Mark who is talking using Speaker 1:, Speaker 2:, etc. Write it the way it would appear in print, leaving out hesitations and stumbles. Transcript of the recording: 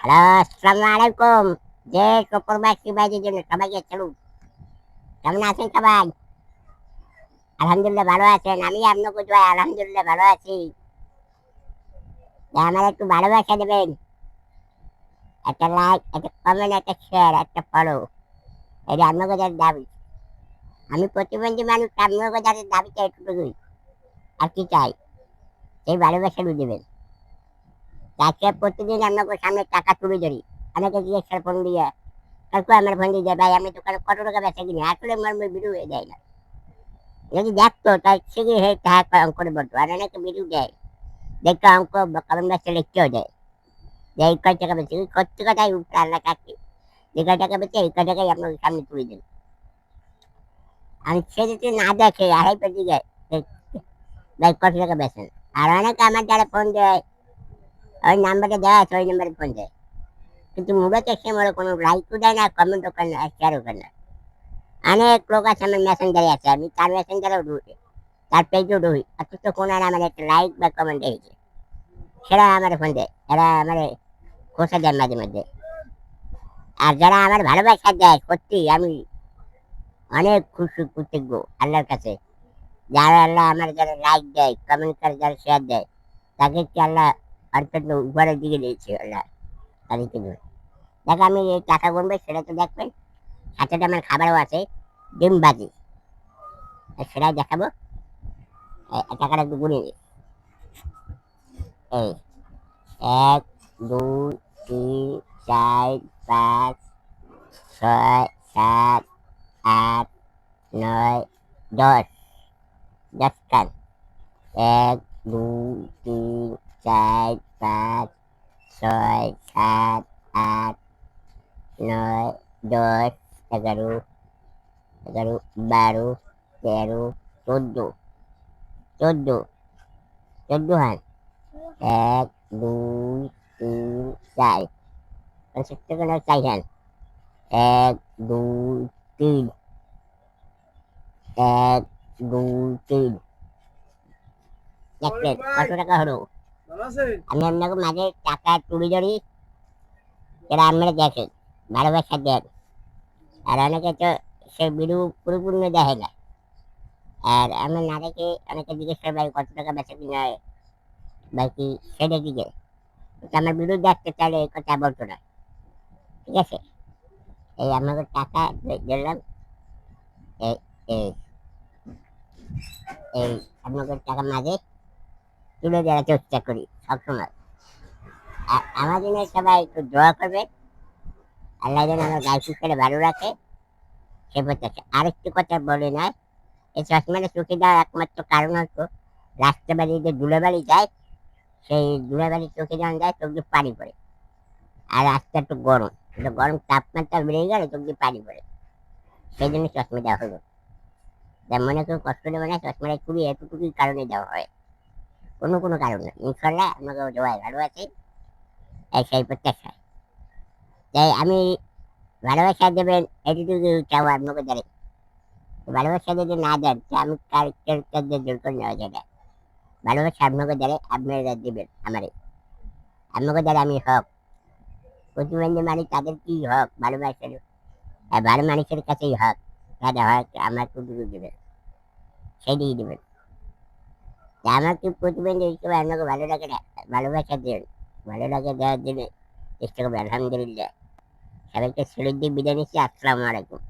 Speaker 1: Hello, আসসালামু আলাইকুম। যে প্রবাসী ভাইদের জন্য সবাইকে স্যালুট। কেমন আছেন সবাই? আলহামদুলিল্লাহ ভালো আছেন। আমি আপনাকে দোয়ায় আলহামদুলিল্লাহ ভালো আছি। আমার একটু ভালোবাসা দেবেন। একটা লাইক, একটা কমেন্ট, একটা শেয়ার, একটা ফলো। এটা আপনাকে যার দাবি। আমি প্রতিবন্ধী মানুষ, আপনাকে যাদের দাবি চাই এটুকুই। আর কি চাই? সেই ভালোবাসাটা দেবেন। তাকে প্রতিদিন আপনাকে সামনে টাকা তুলে ধরি। আমাকে জিজ্ঞেস ফোন দিয়ে কালকে আমার ফোন দিয়ে যায়, ভাই আমি দোকানে কত টাকা বেচা কিনি, আসলে মর্মে ভিডিও হয়ে যায় না। যদি দেখতো তাই শিখে হয়ে তাহা অঙ্ক করে বলতো, আর অনেকে ভিডিও দেয় দেখতো অঙ্ক কমেন্ট বক্সে লিখতেও দেয় যে এই কয় টাকা বেশি, সত্যি কথাই উঠতে আল্লাহ কাছে যে কয় টাকা বেশি এই কয় টাকাই আপনার সামনে তুলে দিন। আমি সে যদি না দেখে আড়াই পেটি যায় ভাই কত টাকা বেছেন। আর অনেকে আমার যারা ফোন দেয় ওই নাম্বারটা দেওয়া আছে ওই নাম্বারে ফোন দেয়, কিন্তু মোবাইলটা সে মনে কোনো লাইকও দেয় না, কমেন্টও করে না, শেয়ারও করে না। অনেক লোক আছে আমার মেসেঞ্জারে আছে, আমি তার মেসেঞ্জারেও ঢুকি, তার পেজও ঢুকি, অথচ কোনো আমার একটা লাইক বা কমেন্ট দিয়েছে। সেরা আমার ফোন দেয়, এরা আমার খোঁচা দেয় মাঝে মাঝে। আর যারা আমার ভালোবাসা দেয় সত্যি আমি অনেক খুশি কৃতজ্ঞ আল্লাহর কাছে। যারা আল্লাহ আমার যারা লাইক দেয় কমেন্ট করে যারা শেয়ার দেয় তাদেরকে আল্লাহ অন্তত উপরের দিকে দিয়েছে আল্লাহ তাদেরকে ধরে। দেখ আমি এই টাকা গুনবে সেটা তো দেখবেন, সাথে আমার খাবারও আছে, ডিম বাজি, সেটাই দেখাবো। টাকাটা একটু গুনে নিই। এই 1 2 3 4 5 6 7 8 9 10, 10 খান। 1 2 3 4 5 6 7 8 9 10 11 11 12 13 14, 14, 14 হান। 1 2 3 4, 50 টাকা 4 হান। 1 2 3, 1 2 3, দেখলেন কত টাকা হলো। আমি আপনাকে মাঝে টাকা তুলে ধরি, যারা আপনারা দেখেন ভালোবাসা দেন। আর অনেকে তো সে ভিডিও পুরোপুরি দেখে না। আর আমি না দেখে অনেকে জিজ্ঞেস করে ভাই কত টাকা বেচা কিনা হয়, ভাই কি সেটা দিকে আমার ভিডিও দেখতে চাইলে এই কথা বলতো না। ঠিক আছে, এই আপনাকে টাকা দিলাম। এই এই এই আপনাকে টাকা মাঝে তুলে দেওয়ার চেষ্টা করি সবসময়। আর আমার জন্য সবাই একটু দোয়া করবে, আল্লাহ যেন আমার গায়ে সুস্থ ভালো রাখে। সে বলতেছে আরেকটি কথা বলে নয়, এই চশমাটা চোখে দেওয়ার একমাত্র কারণ হচ্ছে রাস্তা বাড়ি যে ধুলোবালি যায়, সেই ধুলোবালি চোখে যখন যায় চোখ দিয়ে পানি পড়ে। আর রাস্তা একটু গরম, একটু গরম তাপমাত্রা বেড়ে গেলে চোখ দিয়ে পানি পড়ে, সেই জন্য চশমা দেওয়া হলো। তার মনে কেউ কষ্ট দেবে না, চশমাটা খুবই এতটুকুই কারণে দেওয়া হয়, কোনো কোনো কারণ না। ইনশাল্লাহ আমাকে সবাই ভালো আছে, এই সেই প্রত্যাশা। তাই আমি ভালোবাসা দেবেন এটুকু চাও আপনাকে জানি। ভালোবাসা যদি না দেন তো আমি কার ক্যারেক্টার জোর করে নেওয়া যায় না। ভালোবাসা আপনাকে দ্বারা আপনারা দিবেন আমারে, আপনাকে দ্বারা আমি হক প্রতিবন্ধী মানুষ তাদের কি হক ভালোবাসার, ভালো মানুষের কাছেই হক, তাদের হক আমার কুটুকু দেবেন, সেটাই দেবেন। তা আমার কি প্রতিবন্ধী হিসেবে আপনাকে ভালো লাগে না, ভালোবাসা দেবেন, ভালো লাগে দেওয়ার জন্য চেষ্টা করবেন। আলহামদুলিল্লাহ, সবাইকে সেলুট দিয়ে বিদায় নিচ্ছি। আসসালামু আলাইকুম।